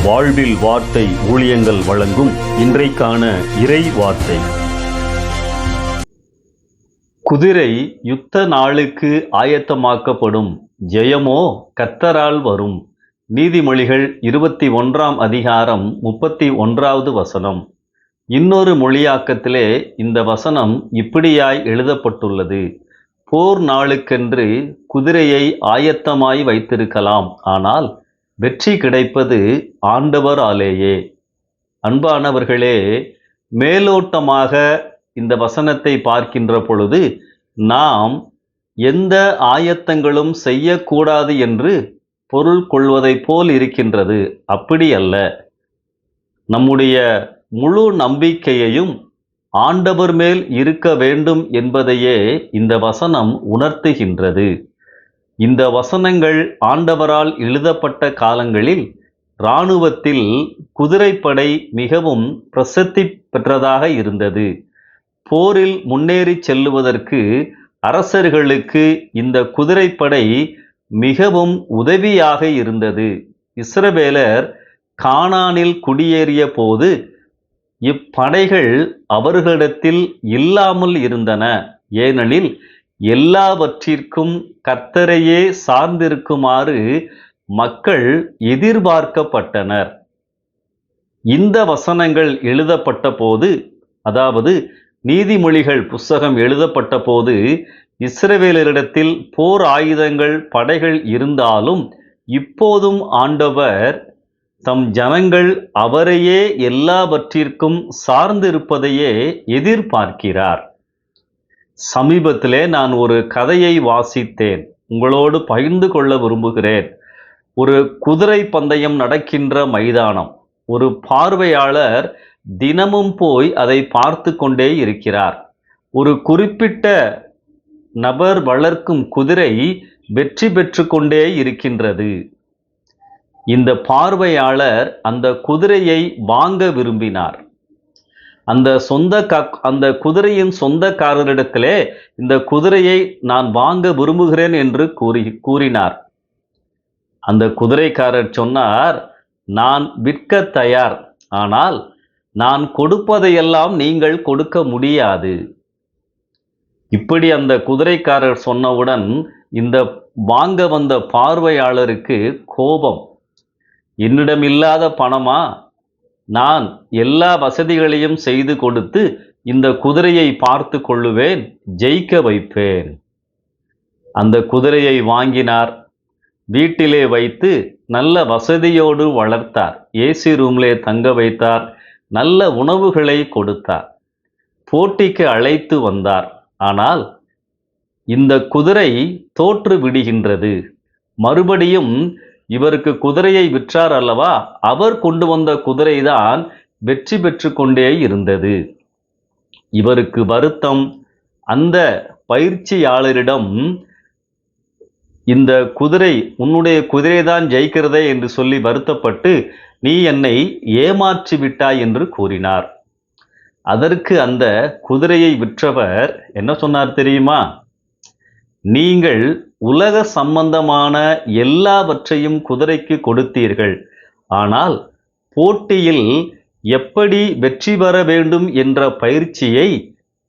வாழ்வில் வார்த்தை ஊழியங்கள் வழங்கும் இன்றைக்கான இறை வார்த்தை. குதிரை யுத்த நாளுக்கு ஆயத்தமாக்கப்படும், ஜெயமோ கர்த்தரால் வரும். நீதிமொழிகள் 21 அதிகாரம் 31வது வசனம். இன்னொரு மொழியாக்கத்திலே இந்த வசனம் இப்படியாய் எழுதப்பட்டுள்ளது: போர் நாளுக்கென்று குதிரையை ஆயத்தமாய் வைத்திருக்கலாம், ஆனால் வெற்றி கிடைப்பது ஆண்டவராலேயே. அன்பானவர்களே, மேலோட்டமாக இந்த வசனத்தை பார்க்கின்ற பொழுது நாம் எந்த ஆயத்தங்களும் செய்யக்கூடாது என்று பொருள் கொள்வதைப் போல் இருக்கின்றது. அப்படி அல்ல. நம்முடைய முழு நம்பிக்கையையும் ஆண்டவர் மேல் இருக்க வேண்டும் என்பதையே இந்த வசனம் உணர்த்துகின்றது. இந்த வசனங்கள் ஆண்டவரால் எழுதப்பட்ட காலங்களில் இராணுவத்தில் குதிரைப்படை மிகவும் பிரசித்தி பெற்றதாக இருந்தது. போரில் முன்னேறி செல்லுவதற்கு அரசர்களுக்கு இந்த குதிரைப்படை மிகவும் உதவியாக இருந்தது. இஸ்ரவேலர் கானானில் குடியேறிய போது இப்படைகள் அவர்களிடத்தில் இல்லாமல் இருந்தன. ஏனெனில் எல்லாவற்றிற்கும் கர்த்தரையே சார்ந்திருக்குமாறு மக்கள் எதிர்பார்க்கப்பட்டனர். இந்த வசனங்கள் எழுதப்பட்ட போது, அதாவது நீதிமொழிகள் புஸ்தகம் எழுதப்பட்ட போது, இஸ்ரவேலரிடத்தில் போர் ஆயுதங்கள், படைகள் இருந்தாலும் இப்போதும் ஆண்டவர் தம் ஜனங்கள் அவரையே எல்லாவற்றிற்கும் சார்ந்திருப்பதையே எதிர்பார்க்கிறார். சமீபத்திலே நான் ஒரு கதையை வாசித்தேன், உங்களோடு பகிர்ந்து கொள்ள விரும்புகிறேன். ஒரு குதிரை பந்தயம் நடக்கின்ற மைதானம். ஒரு பார்வையாளர் தினமும் போய் அதை பார்த்து கொண்டே இருக்கிறார். ஒரு குறிப்பிட்ட நபர் வளர்க்கும் குதிரை வெற்றி பெற்று கொண்டே இருக்கின்றது. இந்த பார்வையாளர் அந்த குதிரையை வாங்க விரும்பினார். அந்த குதிரையின் சொந்தக்காரரிடத்திலே இந்த குதிரையை நான் வாங்க விரும்புகிறேன் என்று கூறினார். அந்த குதிரைக்காரர் சொன்னார், நான் விற்க தயார், ஆனால் நான் கொடுப்பதையெல்லாம் நீங்கள் கொடுக்க முடியாது. இப்படி அந்த குதிரைக்காரர் சொன்னவுடன் இந்த வாங்க வந்த பார்வையாளருக்கு கோபம். என்னிடம் இல்லாத பணமா? நான் எல்லா வசதிகளையும் செய்து கொடுத்து இந்த குதிரையை பார்த்து கொள்ளுவேன், ஜெயிக்க வைப்பேன். அந்த குதிரையை வாங்கினார், வீட்டிலே வைத்து நல்ல வசதியோடு வளர்த்தார். ஏசி ரூம்லே தங்க வைத்தார், நல்ல உணவுகளை கொடுத்தார். போட்டிக்கு அழைத்து வந்தார். ஆனால் இந்த குதிரை தோற்று விடுகின்றது. மறுபடியும் இவருக்கு குதிரையை விற்றார் அல்லவா, அவர் கொண்டு வந்த குதிரைதான் வெற்றி பெற்று கொண்டே இருந்தது. இவருக்கு வருத்தம். அந்த பயிற்சியாளரிடம், இந்த குதிரை உன்னுடைய குதிரைதான் ஜெயிக்கிறதே என்று சொல்லி வருத்தப்பட்டு, நீ என்னை ஏமாற்றி விட்டாய் என்று கூறினார். அதற்கு அந்த குதிரையை விற்றவர் என்ன சொன்னார் தெரியுமா? நீங்கள் உலக சம்பந்தமான எல்லாவற்றையும் குதிரைக்கு கொடுத்தீர்கள், ஆனால் போட்டியில் எப்படி வெற்றி பெற வேண்டும் என்ற பயிற்சியை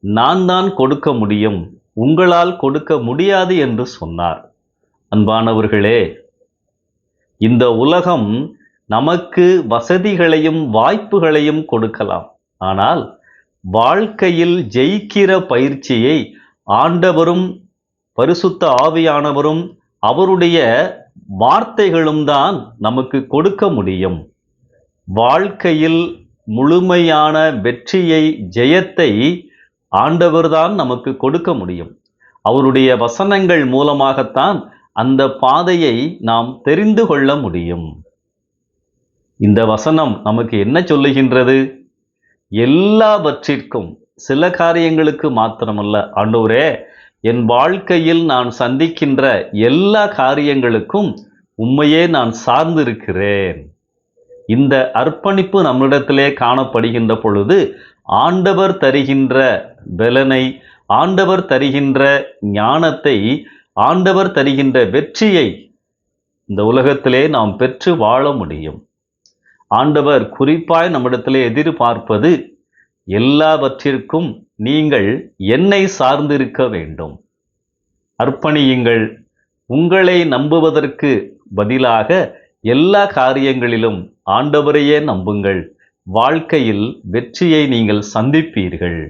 நான் தான் கொடுக்க முடியும், உங்களால் கொடுக்க முடியாது என்று சொன்னார். அன்பானவர்களே, இந்த உலகம் நமக்கு வசதிகளையும் வாய்ப்புகளையும் கொடுக்கலாம், ஆனால் வாழ்க்கையில் ஜெயிக்கிற பயிற்சியை ஆண்டவரும் பரிசுத்த ஆவியானவரும் அவருடைய வார்த்தைகளும் தான் நமக்கு கொடுக்க முடியும். வாழ்க்கையில் முழுமையான வெற்றியை, ஜெயத்தை ஆண்டவர்தான் நமக்கு கொடுக்க முடியும். அவருடைய வசனங்கள் மூலமாகத்தான் அந்த பாதையை நாம் தெரிந்து கொள்ள முடியும். இந்த வசனம் நமக்கு என்ன சொல்லுகின்றது? எல்லாவற்றிற்கும், சில காரியங்களுக்கு மாத்திரமல்ல, ஆண்டவரே, என் வாழ்க்கையில் நான் சந்திக்கின்ற எல்லா காரியங்களுக்கும் உம்மையே நான் சார்ந்திருக்கிறேன். இந்த அர்ப்பணிப்பு நம்மிடத்திலே காணப்படுகின்ற பொழுது ஆண்டவர் தருகின்ற பலனை, ஆண்டவர் தருகின்ற ஞானத்தை, ஆண்டவர் தருகின்ற வெற்றியை இந்த உலகத்திலே நாம் பெற்று வாழ முடியும். ஆண்டவர் குறிப்பாய் நம்மிடத்திலே எதிர்பார்ப்பது, எல்லாவற்றிற்கும் நீங்கள் என்னை சார்ந்திருக்க வேண்டும். அர்ப்பணியுங்கள். உங்களை நம்புவதற்கு பதிலாக எல்லா காரியங்களிலும் ஆண்டவரையே நம்புங்கள். வாழ்க்கையில் வெற்றியை நீங்கள் சந்திப்பீர்கள்.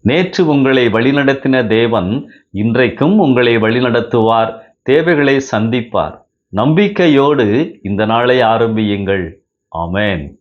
நேற்று உங்களை வழிநடத்தின தேவன் இன்றைக்கும் உங்களை வழிநடத்துவார். தேவைகளை சந்திப்பார். நம்பிக்கையோடு இந்த நாளை ஆரம்பியுங்கள். ஆமென்.